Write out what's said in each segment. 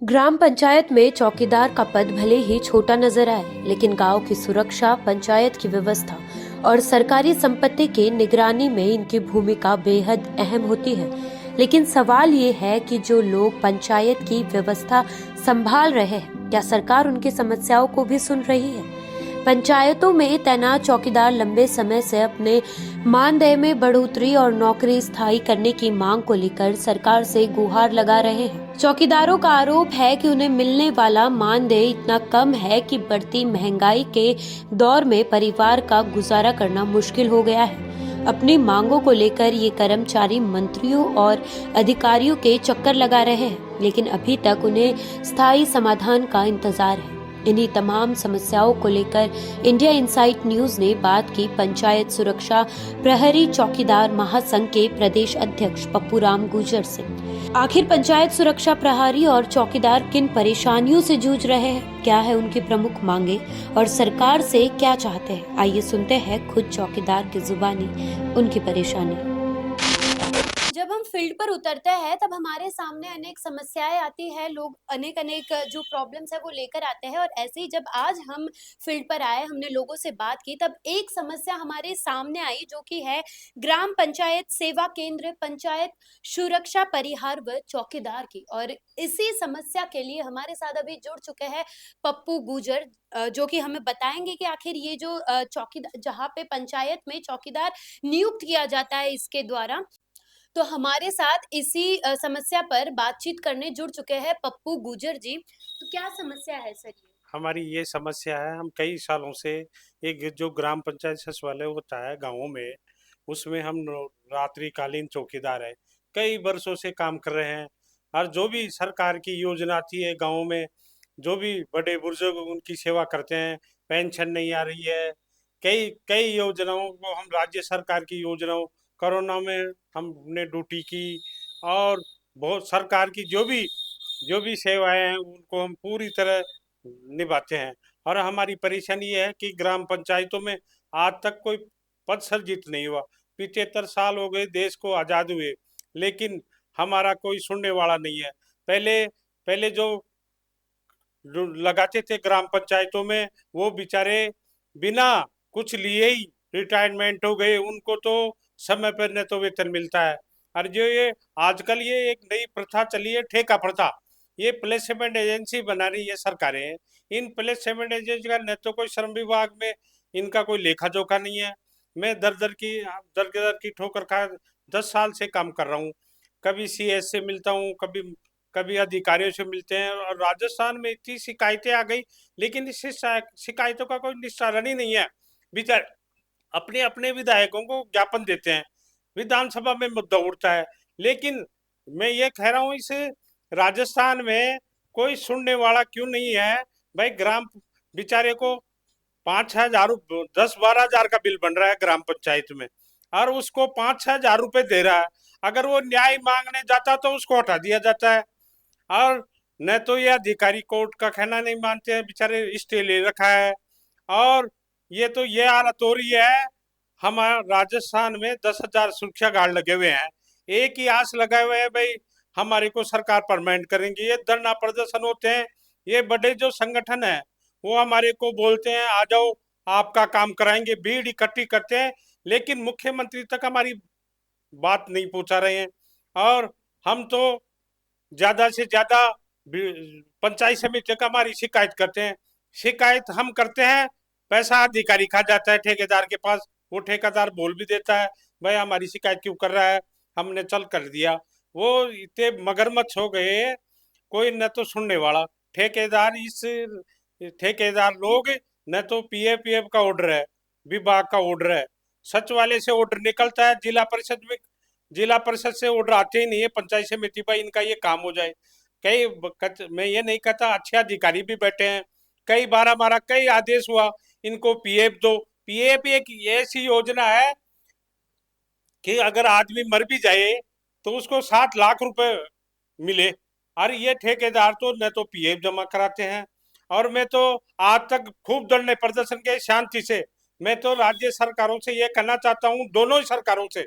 ग्राम पंचायत में चौकीदार का पद भले ही छोटा नजर आए, लेकिन गांव की सुरक्षा, पंचायत की व्यवस्था और सरकारी संपत्ति की निगरानी में इनकी भूमिका बेहद अहम होती है। लेकिन सवाल ये है कि जो लोग पंचायत की व्यवस्था संभाल रहे हैं, क्या सरकार उनकी समस्याओं को भी सुन रही है? पंचायतों में तैनात चौकीदार लंबे समय से अपने मानदेय में बढ़ोतरी और नौकरी स्थायी करने की मांग को लेकर सरकार से गुहार लगा रहे हैं। चौकीदारों का आरोप है कि उन्हें मिलने वाला मानदेय इतना कम है कि बढ़ती महंगाई के दौर में परिवार का गुजारा करना मुश्किल हो गया है। अपनी मांगों को लेकर ये कर्मचारी मंत्रियों और अधिकारियों के चक्कर लगा रहे हैं, लेकिन अभी तक उन्हें स्थायी समाधान का इंतजार है। इन्हीं तमाम समस्याओं को लेकर इंडिया इनसाइट न्यूज ने बात की पंचायत सुरक्षा प्रहरी चौकीदार महासंघ के प्रदेश अध्यक्ष पप्पू राम गुर्जर से। आखिर पंचायत सुरक्षा प्रहरी और चौकीदार किन परेशानियों से जूझ रहे हैं, क्या है उनकी प्रमुख मांगे और सरकार से क्या चाहते हैं? आइए सुनते हैं खुद चौकीदार की जुबानी उनकी परेशानी। जब हम फील्ड पर उतरते हैं तब हमारे सामने अनेक समस्याएं आती है। लोग अनेक अनेक जो प्रॉब्लम्स है वो लेकर आते हैं, और ऐसे ही जब आज हम फील्ड पर आए, हमने लोगों से बात की, तब एक समस्या हमारे सामने आई जो कि है ग्राम पंचायत सेवा केंद्र, पंचायत सुरक्षा परिहार व चौकीदार की। और इसी समस्या के लिए हमारे साथ अभी जुड़ चुके हैं पप्पू गुर्जर, जो कि हमें बताएंगे कि आखिर ये जो चौकीदार, जहाँ पे पंचायत में चौकीदार नियुक्त किया जाता है इसके द्वारा, तो हमारे साथ इसी समस्या पर बातचीत करने जुड़ चुके हैं पप्पू गुर्जर जी। तो क्या समस्या है सर ये? हमारी ये समस्या है। हम कई सालों से एक जो ग्राम पंचायत सचिवालय होता है गाँवों में, उसमें हम रात्रिकालीन चौकीदार है। कई वर्षों से काम कर रहे हैं, और जो भी सरकार की योजना आती है गाँव में, जो भी बड़े बुजुर्ग उनकी सेवा करते हैं, पेंशन नहीं आ रही है। कई कई योजनाओं को हम, राज्य सरकार की योजनाओं, कोरोना में हमने ड्यूटी की, और बहुत सरकार की जो भी सेवाएं हैं उनको हम पूरी तरह निभाते हैं। और हमारी परेशानी ये है कि ग्राम पंचायतों में आज तक कोई पद सृजित नहीं हुआ। 75 साल हो गए देश को आज़ाद हुए, लेकिन हमारा कोई सुनने वाला नहीं है। पहले पहले जो लगाते थे ग्राम पंचायतों में, वो बेचारे बिना कुछ लिए ही रिटायरमेंट हो गए। उनको तो समय पर न तो वेतन मिलता है। और जो ये आजकल ये एक नई प्रथा चली है, ठेका प्रथा, ये प्लेसमेंट एजेंसी बना रही है सरकारें। इन प्लेसमेंट एजेंसी का न तो कोई श्रम विभाग में इनका कोई लेखा जोखा नहीं है। मैं दर दर की ठोकर खा 10 साल से काम कर रहा हूँ। कभी सीएस से मिलता हूँ, कभी कभी अधिकारियों से मिलते हैं, और राजस्थान में इतनी शिकायतें आ गई, लेकिन इस शिकायतों का कोई निस्तारण ही नहीं है। विचार अपने अपने विधायकों को ज्ञापन देते हैं, विधानसभा में मुद्दा उठता है, लेकिन मैं ये कह रहा हूँ, इस राजस्थान में कोई सुनने वाला क्यों नहीं है? भाई ग्राम बेचारे को 5-6 हजार, 10-12 हजार का बिल बन रहा है ग्राम पंचायत में, और उसको 5-6 हजार रुपए दे रहा है। अगर वो न्याय मांगने जाता तो उसको हटा दिया जाता है। और न तो ये अधिकारी कोर्ट का कहना नहीं मानते हैं, बेचारे स्टे ले रखा है। और ये हालत हो रही है। हमारे राजस्थान में 10 हजार सुरक्षा गार्ड लगे हुए हैं। एक ही आस लगाए हुए हैं, भाई हमारे को सरकार परमानेंट करेंगे। ये धरना प्रदर्शन होते हैं, ये बड़े जो संगठन है वो हमारे को बोलते हैं आ जाओ आपका काम कराएंगे, भीड़ इकट्ठी करते हैं, लेकिन मुख्यमंत्री तक हमारी बात नहीं पहुंचा रहे हैं। और हम तो ज्यादा से ज्यादा पंचायत समिति तक हमारी शिकायत करते हैं। शिकायत हम करते हैं, पैसा अधिकारी खा जाता है ठेकेदार के पास। वो ठेकेदार बोल भी देता है, भाई हमारी शिकायत क्यों कर रहा है, हमने चल कर दिया। वो इतने मगरमच्छ हो गए, कोई न तो सुनने वाला। ठेकेदार इस ठेकेदार लोग, न तो पीएफ का ऑर्डर है, विभाग का ऑर्डर है, सचिवालय से ऑर्डर निकलता है, जिला परिषद से ऑर्डर आते ही नहीं है पंचायत समिति पर इनका ये काम हो जाए। मैं ये नहीं कहता, अच्छे अधिकारी भी बैठे हैं। कई बार हमारा कई आदेश हुआ, इनको पीएफ दो। पीएफ एक ऐसी योजना है कि अगर आदमी मर भी जाए तो उसको 7 लाख रुपए मिले। और ये ठेकेदार तो न तो पीएफ जमा कराते हैं। और मैं तो आज तक खूब धरने प्रदर्शन के शांति से, मैं तो राज्य सरकारों से ये कहना चाहता हूँ, दोनों ही सरकारों से,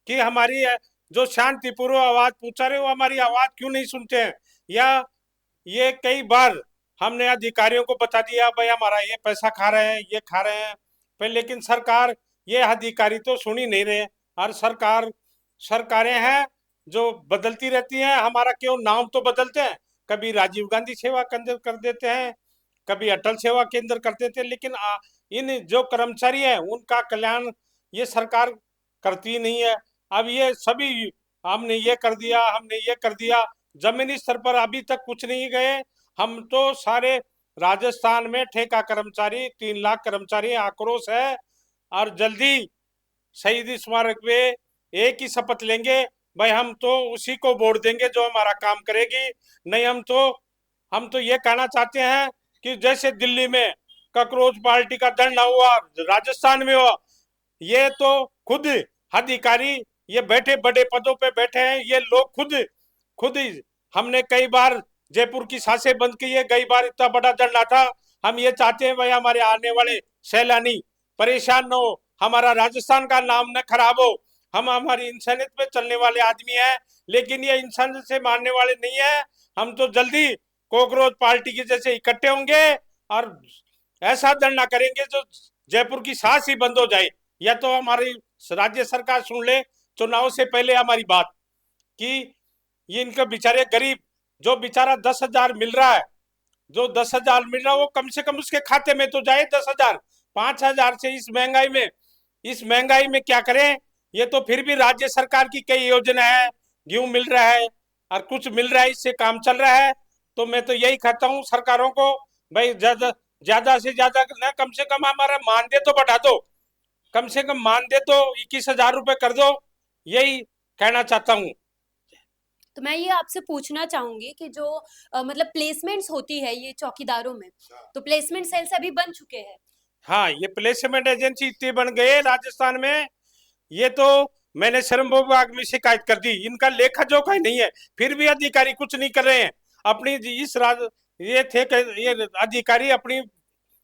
कि हमारी जो शांतिपूर्वक आवाज पूछा रहे, वो हमारी आवाज क्यों नहीं सुनते हैं? या ये कई बार हमने अधिकारियों को बता दिया भाई हमारा ये पैसा खा रहे हैं, ये खा रहे हैं, पर लेकिन सरकार, ये अधिकारी तो सुन ही नहीं रहे। और सरकारें हैं जो बदलती रहती हैं, हमारा क्यों नाम तो बदलते हैं, कभी राजीव गांधी सेवा केंद्र कर देते हैं, कभी अटल सेवा केंद्र कर देते हैं, लेकिन इन जो कर्मचारी हैं उनका कल्याण ये सरकार करती नहीं है। अब ये सभी, हमने ये कर दिया, हमने ये कर दिया, जमीनी स्तर पर अभी तक कुछ नहीं गए। हम तो सारे राजस्थान में ठेका कर्मचारी 3 लाख कर्मचारी आक्रोश है। और जल्दी शहीद स्मारक पे एक ही शपथ लेंगे, भाई हम तो उसी को वोट देंगे जो हमारा काम करेगी। नहीं, हम तो ये कहना चाहते हैं कि जैसे दिल्ली में कॉकरोच पार्टी का धरना हुआ, राजस्थान में हुआ, ये तो खुद अधिकारी ये बैठे बड़े पदों पे बैठे हैं, ये लोग खुद ही, हमने कई बार जयपुर की सांसें बंद की है, कई बार इतना बड़ा धरना था। हम ये चाहते हैं भाई हमारे आने वाले सैलानी परेशान न हो, हमारा राजस्थान का नाम न खराब हो। हम हमारी इंसानियत पे चलने वाले आदमी हैं, लेकिन ये इंसानियत से मारने वाले नहीं है। हम तो जल्दी कॉकरोच पार्टी के जैसे इकट्ठे होंगे और ऐसा धरना करेंगे जो जयपुर की सांस ही बंद हो जाए। या तो हमारी राज्य सरकार सुन ले चुनाव से पहले हमारी बात, कि ये इनके बेचारे गरीब, जो बेचारा 10,000 मिल रहा है, जो 10,000 मिल रहा है वो कम से कम उसके खाते में तो जाए 10,000। 5,000 से इस महंगाई में क्या करें। ये तो फिर भी राज्य सरकार की कई योजना है, गेहूं मिल रहा है और कुछ मिल रहा है, इससे काम चल रहा है। तो मैं तो यही कहता हूँ सरकारों को, भाई ज्यादा से ज्यादा ना, कम से कम हमारा मानदेय तो बढ़ा दो, कम से कम मानदेय तो 21,000 रुपए कर दो, यही कहना चाहता हूँ। तो मैं ये आपसे पूछना चाहूंगी कि जो मतलब प्लेसमेंट्स होती है ये चौकीदारों में, तो प्लेसमेंट सेल्स अभी बन चुके हैं। हाँ, ये प्लेसमेंट एजेंसी इतनी बन गए राजस्थान में, ये तो मैंने श्रम विभाग में शिकायत कर दी, इनका लेखा जोखा ही नहीं है, फिर भी अधिकारी कुछ नहीं कर रहे हैं। अपनी इस राज ये थे ये अधिकारी अपनी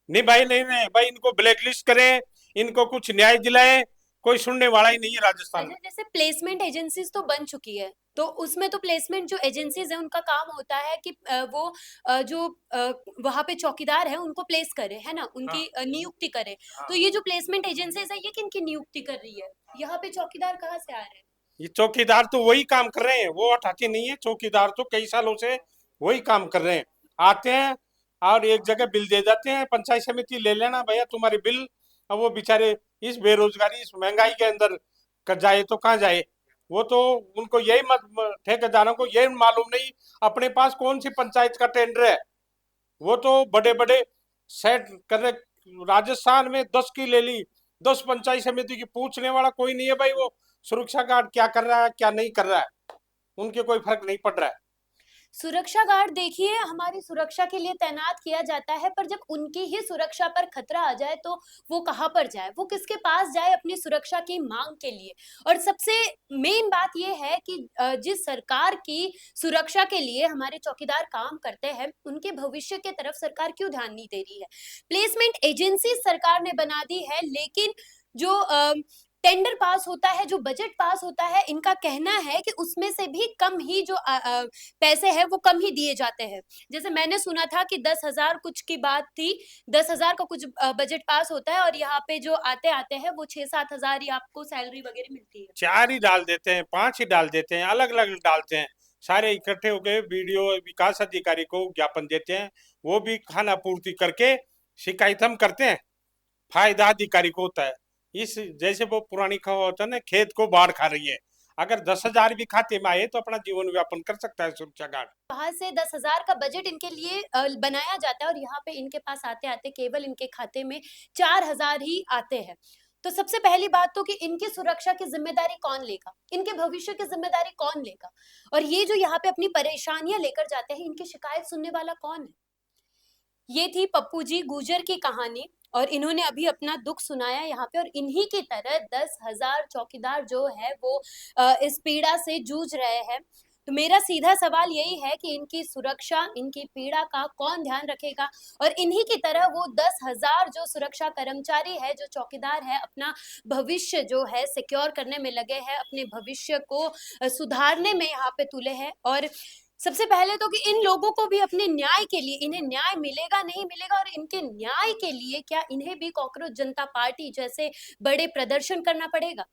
निभाई नहीं रहे, भाई इनको ब्लैकलिस्ट करें, इनको कुछ न्याय दिलाएं, कोई सुनने वाला ही नहीं है राजस्थान में। जैसे प्लेसमेंट एजेंसीज तो बन चुकी है, तो उसमें तो प्लेसमेंट जो एजेंसीज है उनका काम होता है कि वो जो वहां पे चौकीदार है उनको प्लेस करे, है ना, उनकी नियुक्ति करे। तो ये जो प्लेसमेंट एजेंसीज है ये किन की नियुक्ति कर रही है? यहाँ पे चौकीदार कहाँ से आ रहे हैं? ये चौकीदार तो वही काम कर रहे हैं, वो हटाते नहीं है। चौकीदार तो कई सालों से वही काम कर रहे हैं, आते हैं और एक जगह बिल दे जाते हैं, पंचायत समिति ले लेना भैया तुम्हारी बिल। अब वो बेचारे इस बेरोजगारी, इस महंगाई के अंदर कर जाए तो कहाँ जाए। वो तो उनको यही ठेकेदारों को यही मालूम नहीं अपने पास कौन सी पंचायत का टेंडर है। वो तो बड़े बड़े सेट कर रहे, राजस्थान में 10 की ले ली, 10 पंचायत समिति की, पूछने वाला कोई नहीं है भाई वो सुरक्षा गार्ड क्या कर रहा है क्या नहीं कर रहा है, उनके कोई फर्क नहीं पड़ रहा है। सुरक्षा गार्ड देखिए हमारी सुरक्षा के लिए तैनात किया जाता है, पर जब उनकी ही सुरक्षा पर खतरा आ जाए तो वो कहाँ पर जाए, वो किसके पास जाए अपनी सुरक्षा की मांग के लिए? और सबसे मेन बात ये है कि जिस सरकार की सुरक्षा के लिए हमारे चौकीदार काम करते हैं उनके भविष्य के तरफ सरकार क्यों ध्यान नहीं दे रही है? प्लेसमेंट एजेंसी सरकार ने बना दी है, लेकिन जो टेंडर पास होता है, जो बजट पास होता है, इनका कहना है कि उसमें से भी कम ही जो पैसे हैं वो कम ही दिए जाते हैं। जैसे मैंने सुना था कि 10,000 कुछ की बात थी, 10,000 का कुछ बजट पास होता है और यहाँ पे जो आते हैं वो 6-7 हजार ही आपको सैलरी वगैरह मिलती है। 4 ही डाल देते हैं, 5 ही डाल देते हैं, अलग अलग डालते हैं, सारे इकट्ठे होकर वीडियो विकास अधिकारी को ज्ञापन देते हैं, वो भी खाना पूर्ति करके शिकायत हम करते हैं, फायदा अधिकारी को होता है। इस जैसे वो पुरानी खबर होता है ना, खेत को बाढ़ खा रही है, अगर 10,000 भी खाते में आए तो अपना जीवन व्यापन कर सकता है सुरक्षा गार्ड। वहां से 10,000 का बजट इनके लिए बनाया जाता है और यहाँ पे इनके पास आते आते केवल इनके खाते में 4,000 ही आते हैं। तो सबसे पहली बात तो कि इनकी सुरक्षा की जिम्मेदारी कौन लेगा, इनके भविष्य की जिम्मेदारी कौन लेगा? और ये जो यहाँ पे अपनी परेशानियां लेकर जाते हैं, इनकी शिकायत सुनने वाला कौन है? ये थी पप्पू जी गुर्जर की कहानी और इन्होंने अभी अपना दुख सुनाया यहाँ पे। और इन्हीं की तरह 10,000 चौकीदार जो है वो इस पीड़ा से जूझ रहे हैं। तो मेरा सीधा सवाल यही है कि इनकी सुरक्षा, इनकी पीड़ा का कौन ध्यान रखेगा? और इन्हीं की तरह वो 10,000 जो सुरक्षा कर्मचारी है, जो चौकीदार है, अपना भविष्य जो है सिक्योर करने में लगे हैं, अपने भविष्य को सुधारने में यहाँ पे तुले हैं। और सबसे पहले तो कि इन लोगों को भी अपने न्याय के लिए, इन्हें न्याय मिलेगा नहीं मिलेगा, और इनके न्याय के लिए क्या इन्हें भी कॉकरोच जनता पार्टी जैसे बड़े प्रदर्शन करना पड़ेगा?